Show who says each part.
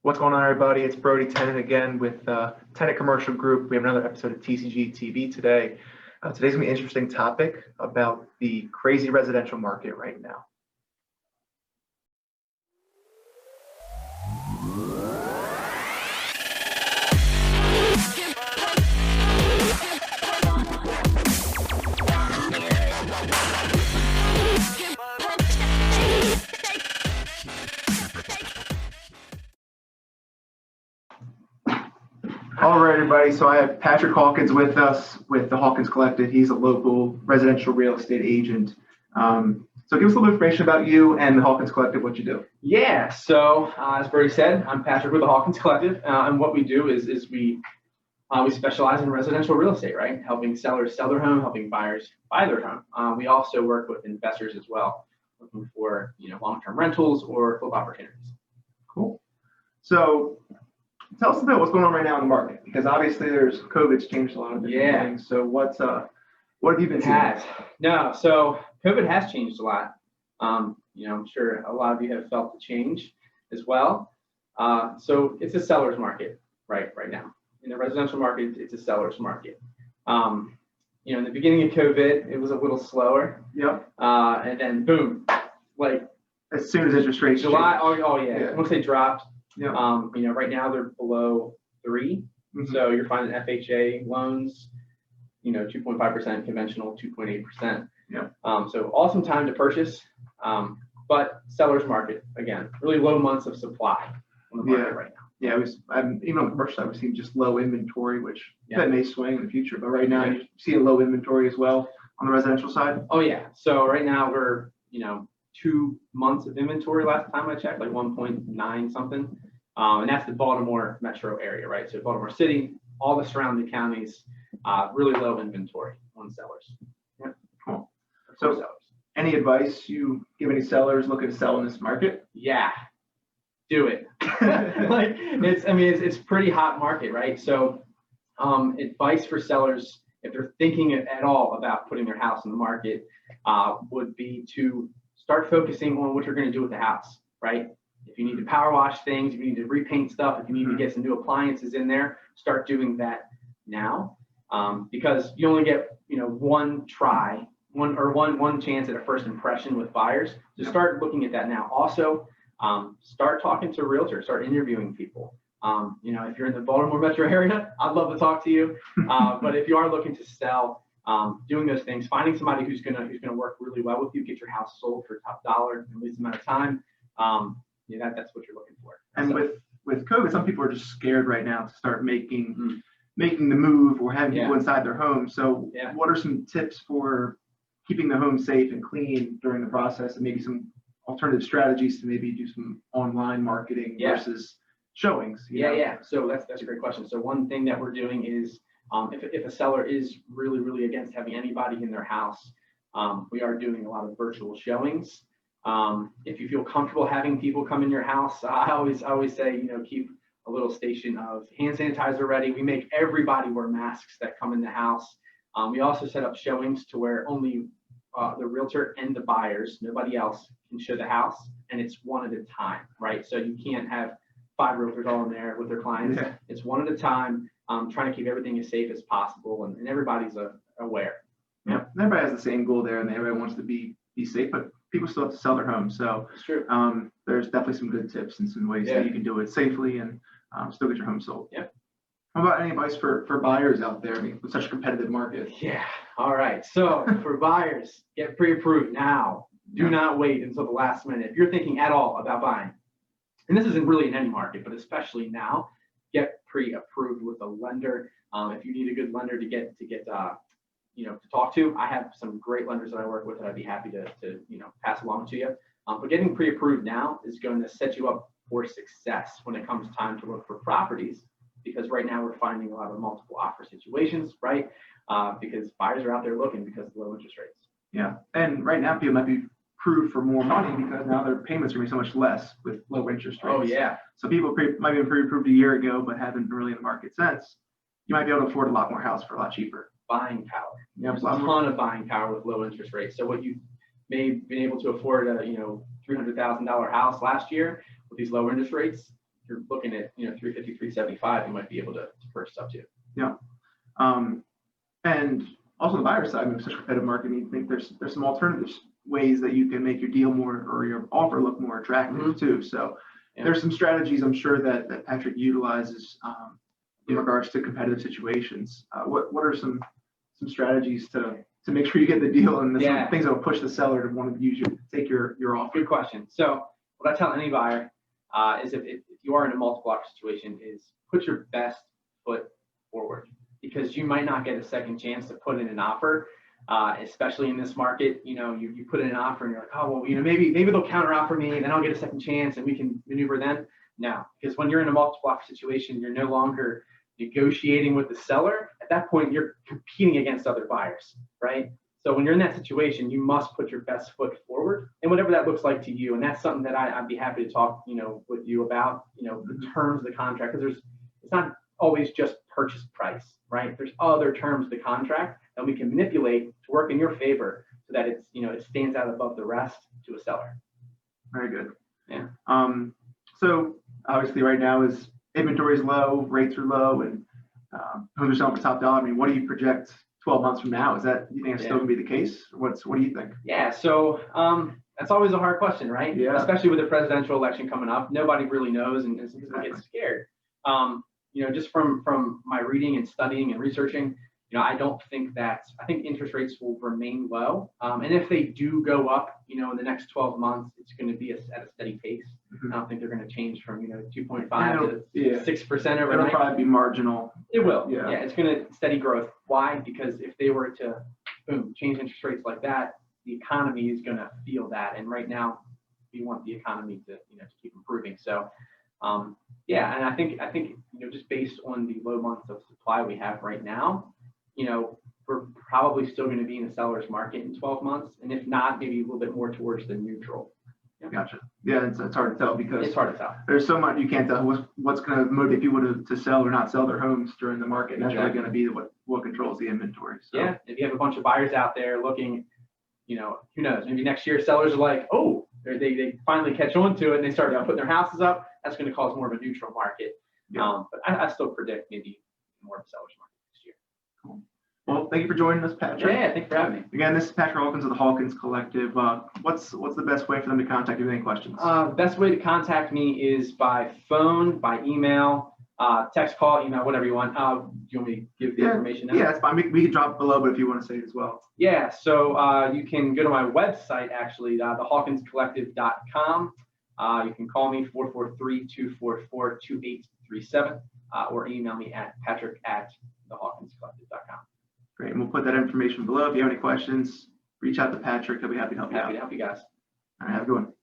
Speaker 1: What's going on, everybody? It's Brody Tenant again with Tenant Commercial Group. We have another episode of TCG TV today. Today's going to be an interesting topic about the crazy residential market right now. All right, everybody. So I have Patrick Hawkins with us with the Hawkins Collective. He's a local residential real estate agent. So give us a little information about you and the Hawkins Collective, what you do.
Speaker 2: Yeah, so as Brody said, I'm Patrick with the Hawkins Collective, and what we do is we specialize in residential real estate, right? Helping sellers sell their home, helping buyers buy their home. We also work with investors as well, looking for long-term rentals or flip opportunities.
Speaker 1: Cool. So tell us about what's going on right now in the market, because obviously COVID's changed a lot of different things. So what have you been seeing?
Speaker 2: No, so COVID has changed a lot. I'm sure a lot of you have felt the change as well. So it's a seller's market right now. In the residential market, it's a seller's market. In the beginning of COVID, it was a little slower.
Speaker 1: Yep.
Speaker 2: And then boom, like
Speaker 1: as soon as interest rates
Speaker 2: July.
Speaker 1: changed.
Speaker 2: Oh yeah. Once they dropped.
Speaker 1: Yep.
Speaker 2: Right now they're below 3.
Speaker 1: Mm-hmm.
Speaker 2: So you're finding FHA loans, 2.5%, conventional 2.8%.
Speaker 1: Yeah.
Speaker 2: So awesome time to purchase. But seller's market, again, really low months of supply on the market right now.
Speaker 1: Yeah, even on the commercial side, we've seen just low inventory, which that may swing in the future. But right now, you're seeing low inventory as well on the residential side.
Speaker 2: Oh yeah. So right now we're 2 months of inventory last time I checked, like 1.9 something. And that's the Baltimore metro area, right? So Baltimore City, all the surrounding counties, really low inventory on sellers.
Speaker 1: Yeah, cool. So sellers. Any advice you give any sellers looking to sell in this market?
Speaker 2: Yeah, do it. It's pretty hot market, right? So advice for sellers, if they're thinking at all about putting their house in the market, would be to start focusing on what you're going to do with the house, right? If you need to power wash things, if you need to repaint stuff, if you need to get some new appliances in there, start doing that now, because you only get one chance at a first impression with buyers. So start looking at that now. Also, start talking to realtors, start interviewing people. If you're in the Baltimore metro area, I'd love to talk to you. But if you are looking to sell, doing those things, finding somebody who's gonna work really well with you, get your house sold for top dollar in the least amount of time. That's what you're looking for.
Speaker 1: And so, with COVID, some people are just scared right now to start making the move or having people inside their home. So what are some tips for keeping the home safe and clean during the process, and maybe some alternative strategies to maybe do some online marketing versus showings?
Speaker 2: So that's a great question. So one thing that we're doing is if a seller is really, really against having anybody in their house, we are doing a lot of virtual showings. If you feel comfortable having people come in your house, I always say, keep a little station of hand sanitizer ready. We make everybody wear masks that come in the house. We also set up showings to where only the realtor and the buyers, nobody else, can show the house, and it's one at a time, right? So you can't have 5 realtors all in there with their clients. Yeah. It's one at a time, trying to keep everything as safe as possible, and everybody's aware.
Speaker 1: Yeah, everybody has the same goal there, and everybody wants to be safe, but people still have to sell their homes. So
Speaker 2: it's true.
Speaker 1: There's definitely some good tips and some ways that you can do it safely and still get your home sold.
Speaker 2: Yeah.
Speaker 1: How about any advice for buyers out there? With such a competitive market.
Speaker 2: Yeah. All right. So for buyers, get pre-approved now. Do not wait until the last minute. If you're thinking at all about buying, and this isn't really in any market, but especially now, get pre-approved with a lender. If you need a good lender to talk to, I have some great lenders that I work with that I'd be happy to pass along to you. But getting pre-approved now is going to set you up for success when it comes time to look for properties, because right now we're finding a lot of multiple offer situations, right? Because buyers are out there looking because of low interest rates.
Speaker 1: Yeah, and right now people might be approved for more money because now their payments are going to be so much less with low interest rates.
Speaker 2: Oh yeah.
Speaker 1: So people might have been pre-approved a year ago but haven't been really in the market since. You might be able to afford a lot more house for a lot cheaper.
Speaker 2: Buying power.
Speaker 1: Yeah,
Speaker 2: there's a ton of buying power with low interest rates. So what you may have been able to afford a $300,000 house last year with these low interest rates, you're looking at 350, 375, you might be able to purchase up to.
Speaker 1: Yeah. And also the buyer side, such a competitive market, you think there's some alternative ways that you can make your deal more or your offer look more attractive too. So there's some strategies I'm sure that Patrick utilizes in regards to competitive situations. What are some strategies to make sure you get the deal and some things that will push the seller to want to take your offer?
Speaker 2: Good question. So what I tell any buyer is if you are in a multiple offer situation, is put your best foot forward, because you might not get a second chance to put in an offer, especially in this market. You put in an offer and you're like, oh, well, maybe they'll counter offer me and then I'll get a second chance and we can maneuver then. No, because when you're in a multiple offer situation, you're no longer negotiating with the seller. At that point, you're competing against other buyers, right? So when you're in that situation, you must put your best foot forward, and whatever that looks like to you. And that's something that I'd be happy to talk, with you about, the terms of the contract, because it's not always just purchase price, right? There's other terms of the contract that we can manipulate to work in your favor so that it's, it stands out above the rest to a seller.
Speaker 1: Very good.
Speaker 2: Yeah.
Speaker 1: So obviously right now inventory is low, rates are low, and homes are selling for top dollar. What do you project 12 months from now? Is that, you think it's still going to be the case? What do you think?
Speaker 2: Yeah. So that's always a hard question, right?
Speaker 1: Yeah.
Speaker 2: Especially with the presidential election coming up, nobody really knows, and some people get scared. Just from my reading and studying and researching, I think interest rates will remain low. And if they do go up, in the next 12 months, it's going to be at a steady pace. I don't think they're going to change from, 2.5 to 6% overnight.
Speaker 1: It'll probably be marginal.
Speaker 2: It will. Yeah. It's going to steady growth. Why? Because if they were to change interest rates like that, the economy is going to feel that. And right now, we want the economy to keep improving. So, and I think just based on the low months of supply we have right now, we're probably still going to be in a seller's market in 12 months, and if not, maybe a little bit more towards the neutral.
Speaker 1: Gotcha. Yeah, it's hard to tell because
Speaker 2: it's hard to tell.
Speaker 1: There's so much you can't tell what's going to motivate people to sell or not sell their homes during the market. That's really going to be what controls the inventory. So.
Speaker 2: Yeah, if you have a bunch of buyers out there looking, who knows? Maybe next year sellers are like, oh, they finally catch on to it and they start putting their houses up. That's going to cause more of a neutral market.
Speaker 1: Yeah.
Speaker 2: But I still predict maybe more of a seller's market next year.
Speaker 1: Cool. Well, thank you for joining us, Patrick.
Speaker 2: Yeah, thanks for having me.
Speaker 1: Again, this is Patrick Hawkins of the Hawkins Collective. What's the best way for them to contact you with any questions?
Speaker 2: Best way to contact me is by phone, by email, text, call, email, whatever you want. Do you want me to give the information now?
Speaker 1: Yeah, it's fine. We can drop it below, but if you want to say it as well.
Speaker 2: Yeah, so you can go to my website, actually, thehawkinscollective.com. You can call me 443-244-2837 or email me at patrick@thehawkinscollective.com.
Speaker 1: Great. And we'll put that information below. If you have any questions, reach out to Patrick. He'll be happy to help you out.
Speaker 2: Happy to help you guys.
Speaker 1: All right. Have a good one.